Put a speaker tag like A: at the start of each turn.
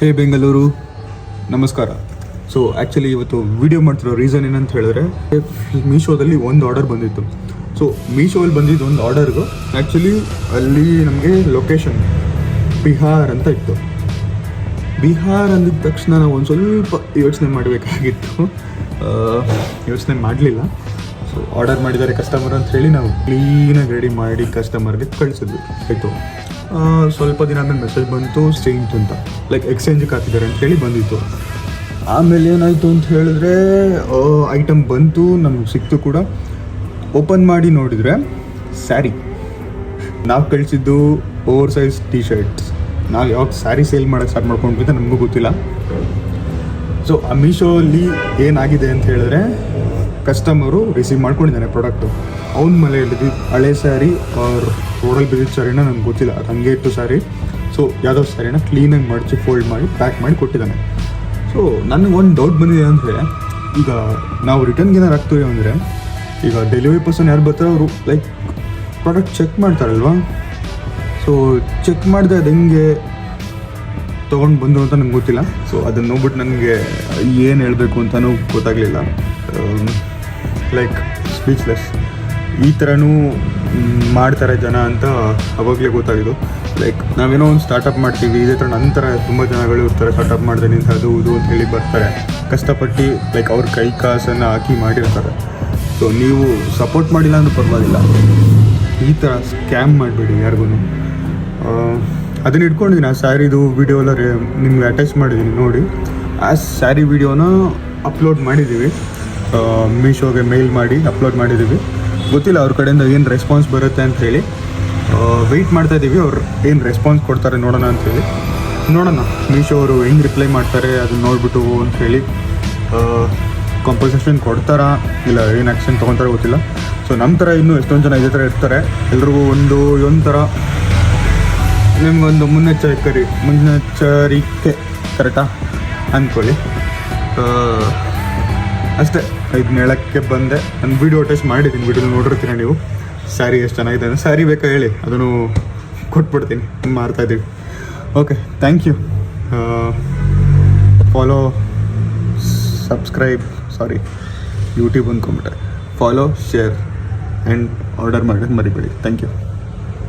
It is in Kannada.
A: ಹೇ ಬೆಂಗಳೂರು, ನಮಸ್ಕಾರ. ಸೊ ಆ್ಯಕ್ಚುಲಿ ಇವತ್ತು ವಿಡಿಯೋ ಮಾಡ್ತಿರೋ ರೀಸನ್ ಏನಂತ ಹೇಳಿದ್ರೆ, ಮೀಶೋದಲ್ಲಿ ಒಂದು ಆರ್ಡರ್ ಬಂದಿತ್ತು. ಸೊ ಮೀಶೋಲ್ಲಿ ಬಂದಿದ್ದು ಒಂದು ಆರ್ಡರ್ಗೂ ಆ್ಯಕ್ಚುಲಿ ಅಲ್ಲಿ ನಮಗೆ ಲೊಕೇಶನ್ ಬಿಹಾರ್ ಅಂತ ಇತ್ತು. ಬಿಹಾರ್ ಅಂದಿದ ತಕ್ಷಣ ನಾವು ಒಂದು ಸ್ವಲ್ಪ ಯೋಚನೆ ಮಾಡಬೇಕಾಗಿತ್ತು. ಯೋಚನೆ ಮಾಡಲಿಲ್ಲ. ಸೊ ಆರ್ಡರ್ ಮಾಡಿದ್ದಾರೆ ಕಸ್ಟಮರ್ ಅಂತ ಹೇಳಿ ನಾವು ಕ್ಲೀನಾಗಿ ರೆಡಿ ಮಾಡಿ ಕಸ್ಟಮರ್ಗೆ ಕಳಿಸಿದ್ವಿ. ಆಯಿತು, ಸ್ವಲ್ಪ ದಿನ ಆದಮೇಲೆ ಮೆಸೇಜ್ ಬಂತು ಸೇಂಟ್ ಅಂತ, ಲೈಕ್ ಎಕ್ಸ್ಚೇಂಜಿಗೆ ಹಾಕಿದ್ದಾರೆ ಅಂತ ಹೇಳಿ ಬಂದಿತ್ತು. ಆಮೇಲೆ ಏನಾಯಿತು ಅಂತ ಹೇಳಿದ್ರೆ ಐಟಮ್ ಬಂತು, ನಮ್ಗೆ ಸಿಕ್ತು ಕೂಡ. ಓಪನ್ ಮಾಡಿ ನೋಡಿದರೆ ಸ್ಯಾರಿ. ನಾವು ಕಳಿಸಿದ್ದು ಓವರ್ ಸೈಜ್ ಟಿ ಶರ್ಟ್ಸ್. ನಾವು ಯಾವಾಗ ಸ್ಯಾರಿ ಸೇಲ್ ಮಾಡೋಕ್ಕೆ ಸ್ಟಾರ್ಟ್ ಮಾಡ್ಕೊಂಡ್ವಿ ಅಂತ ನಮಗೂ ಗೊತ್ತಿಲ್ಲ. ಸೊ ಆ ಮೀಶೋಲ್ಲಿ ಏನಾಗಿದೆ ಅಂತ ಹೇಳಿದ್ರೆ, ಕಸ್ಟಮರು ರಿಸೀವ್ ಮಾಡ್ಕೊಂಡಿದ್ದಾನೆ ಪ್ರಾಡಕ್ಟು. ಅವ್ನ ಮನೆಯಲ್ಲಿ ಹಳೆ ಸ್ಯಾರಿ ಅವ್ರ ರೋಡಲ್ಲಿ ಬಿದ್ದಿದ್ದ ಸ್ಯಾರಿನ ನನಗೆ ಗೊತ್ತಿಲ್ಲ, ಅದು ಹಂಗೆ ಇತ್ತು ಸ್ಯಾರಿ. ಸೊ ಯಾವುದೋ ಸ್ಯಾರಿನ ಕ್ಲೀನಾಗಿ ಮಡಚಿ ಫೋಲ್ಡ್ ಮಾಡಿ ಪ್ಯಾಕ್ ಮಾಡಿ ಕೊಟ್ಟಿದ್ದಾನೆ. ಸೊ ನನಗೆ ಒಂದು ಡೌಟ್ ಬಂದಿದೆ ಅಂದರೆ, ಈಗ ನಾವು ರಿಟರ್ನ್ಗೆ ಏನಾರು ಆಗ್ತೀವಿ ಅಂದರೆ, ಈಗ ಡೆಲಿವರಿ ಪರ್ಸನ್ ಯಾರು ಬರ್ತಾರೆ ಅವರು ಲೈಕ್ ಪ್ರಾಡಕ್ಟ್ ಚೆಕ್ ಮಾಡ್ತಾರಲ್ವಾ. ಸೊ ಚೆಕ್ ಮಾಡಿದೆ ಅದು ಹೆಂಗೆ ತೊಗೊಂಡು ಬಂದು ಅಂತ ನನಗೆ ಗೊತ್ತಿಲ್ಲ. ಸೊ ಅದನ್ನು ನೋಡ್ಬಿಟ್ಟು ನನಗೆ ಏನು ಹೇಳಬೇಕು ಅಂತಲೂ ಗೊತ್ತಾಗಲಿಲ್ಲ. Like speechless. ಈ ಥರನೂ ಮಾಡ್ತಾರೆ ಜನ ಅಂತ ಅವಾಗಲೇ ಗೊತ್ತಾಗಿದ್ದು. ಲೈಕ್ ನಾವೇನೋ ಒಂದು ಸ್ಟಾರ್ಟಪ್ ಮಾಡ್ತೀವಿ, ಇದೇ ಥರ ನಂತರ ತುಂಬ ಜನಗಳು ಇರ್ತಾರೆ ಸ್ಟಾರ್ಟಪ್ ಮಾಡಿದೆ ನಿಂತ ಅದು ಇದು ಅಂತ ಹೇಳಿ ಬರ್ತಾರೆ, ಕಷ್ಟಪಟ್ಟು ಲೈಕ್ ಅವ್ರ ಕೈ ಕಾಸನ್ನು ಹಾಕಿ ಮಾಡಿರ್ತಾರೆ. ಸೊ ನೀವು ಸಪೋರ್ಟ್ ಮಾಡಿಲ್ಲ ಅಂದ್ರೂ ಪರವಾಗಿಲ್ಲ, ಈ ಥರ ಸ್ಕ್ಯಾಮ್ ಮಾಡಿಬಿಡಿ ಯಾರಿಗೂ. ಅದನ್ನ ಇಟ್ಕೊಂಡಿದ್ದೀನಿ. ಆ ಸ್ಯಾರಿದು ವೀಡಿಯೋ ಎಲ್ಲ ನಿಮ್ಗೆ ಅಟ್ಯಾಚ್ ಮಾಡಿದ್ದೀನಿ ನೋಡಿ. ಆ ಸ್ಯಾರಿ ವೀಡಿಯೋನ ಅಪ್ಲೋಡ್ ಮಾಡಿದ್ದೀವಿ, ಮೀಶೋಗೆ ಮೇಲ್ ಮಾಡಿ ಅಪ್ಲೋಡ್ ಮಾಡಿದ್ದೀವಿ. ಗೊತ್ತಿಲ್ಲ ಅವ್ರ ಕಡೆಯಿಂದ ಏನು ರೆಸ್ಪಾನ್ಸ್ ಬರುತ್ತೆ ಅಂತ ಹೇಳಿ ವೆಯ್ಟ್ ಮಾಡ್ತಾಯಿದ್ದೀವಿ. ಅವ್ರು ಏನು ರೆಸ್ಪಾನ್ಸ್ ಕೊಡ್ತಾರೆ ನೋಡೋಣ ಅಂಥೇಳಿ. ನೋಡೋಣ ಮೀಶೋ ಅವರು ಹೆಂಗೆ ರಿಪ್ಲೈ ಮಾಡ್ತಾರೆ ಅದನ್ನ ನೋಡಿಬಿಟ್ಟು ಅಂಥೇಳಿ ಕಾಂಪನ್ಸೇಷನ್ ಕೊಡ್ತಾರಾ ಇಲ್ಲ ಏನು ಆ್ಯಕ್ಷನ್ ತೊಗೊತಾರೆ ಗೊತ್ತಿಲ್ಲ. ಸೊ ನಮ್ಮ ಥರ ಇನ್ನೂ ಎಷ್ಟೊಂದು ಜನ ಇದೇ ಥರ ಇರ್ತಾರೆ. ಎಲ್ರಿಗೂ ಒಂಥರ ನಿಮಗೊಂದು ಮುನ್ನೆಚ್ಚರಿಕೆ ಕರೆಕ್ಟಾ ಅಂದ್ಕೊಳ್ಳಿ. ಅಷ್ಟೇ, ಇದನ್ನ ಹೇಳೋಕ್ಕೆ ಬಂದೆ. ನಾನು ವೀಡಿಯೋ ಅಟ್ಯಾಚ್ ಮಾಡಿದ್ದೀನಿ, ವೀಡಿಯೋ ನೋಡಿರ್ತೀನಿ ನೀವು. ಸ್ಯಾರಿ ಎಷ್ಟು ಚೆನ್ನಾಗಿದೆ ಅಂದರೆ, ಸ್ಯಾರಿ ಬೇಕಾ ಹೇಳಿ ಅದನ್ನು ಕೊಟ್ಬಿಡ್ತೀನಿ, ಮಾಡ್ತಾಯಿದ್ದೀವಿ. Okay, thank you. Follow, subscribe, YouTube ಅಂದ್ಕೊಂಬಿಟ್ಟೆ. ಫಾಲೋ, ಶೇರ್ ಆ್ಯಂಡ್ ಆರ್ಡರ್ ಮಾಡೋದು ಮರಿಬೇಡಿ. Thank you.